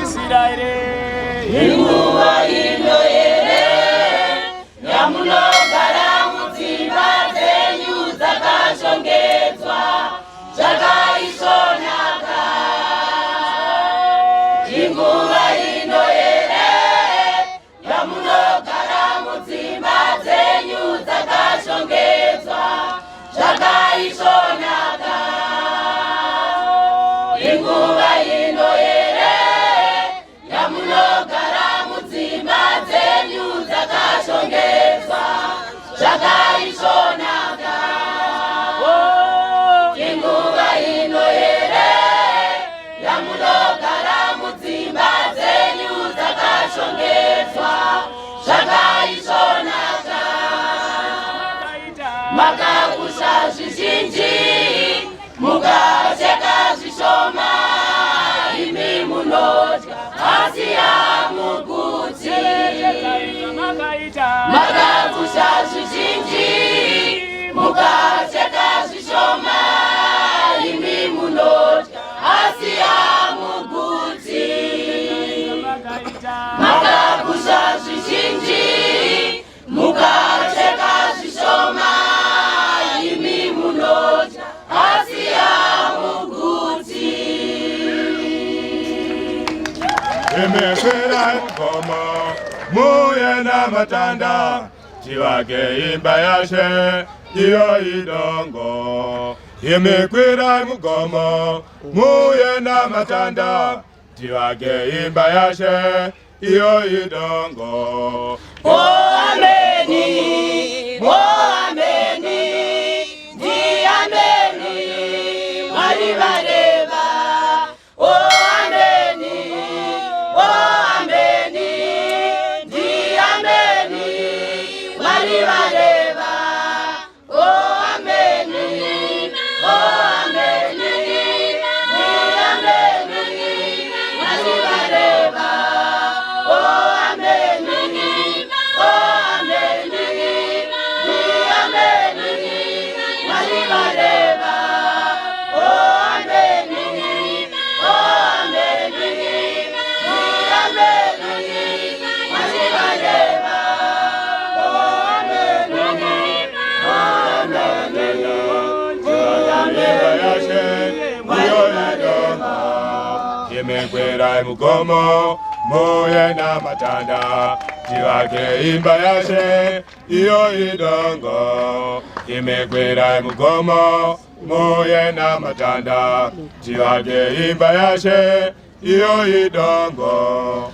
Israeli inguwa ino yere yamunogara mudzimba dzenyu dzakashongedzwa zvakaisvonaka. Inguva ino yere yamunogara mudzimba dzenyu dzakashongedzwa zvakaisvonaka. Inguva ino yere yamunogara mudzimba dzenyu dzakashongedzwa zvakaisvonaka. Inguva ino yere yamunogara mudzimba dzenyu dzakashongedzwa zvakaisvonaka. Makakusha zvizhinji mukacheka zvishoma, imi munodya asi hamuguti. Makakusha zvizhinji mukacheka zvishoma, imi munodya asi hamuguti. Makakusha zvizhinji mukacheka zvishoma, imi munodya asi hamuguti. Imekwira ngoma muye namatanda, tivake imba yashe iyo idongo. Imekwira ngoma muye namatanda, tivake imba yashe iyo idongo. Ameni, ameni, di ameni, Mwari vareva. Ameni, ameni, di ameni, Mwari vareva. Ameni, ameni, di ameni, Mwari vareva. Imekwira mugomo muye namatanda, tivake imba yashe iyo idongo. Imekwira mugomo muye namatanda, tivake imba yashe iyo idongo.